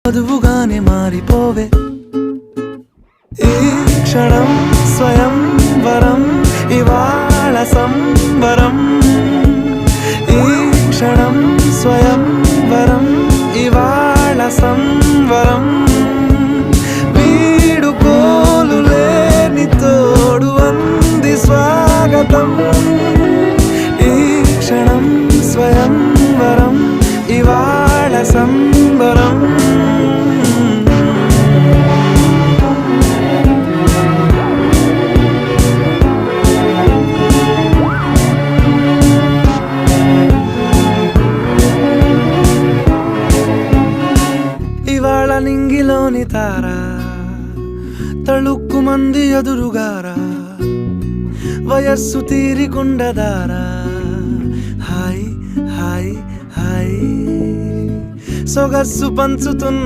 వధువుగానే మారిపోవే ఈ క్షణం స్వయం వరం ఇవాళ సంబరం ఈ క్షణం స్వయం వరం ఇవాళ సంవరం వీడుకోలు లేని తోడు అంది స్వాగతం ఈ క్షణం స్వయం వరం ఇవాళ సంబరం ఇవాళ నింగిలోని తారా తళుక్కు మంది ఎదురుగారా వయస్సు తీరికుండదారా హాయ్ హాయ్ హాయ్ సొగస్సు పంచుతున్న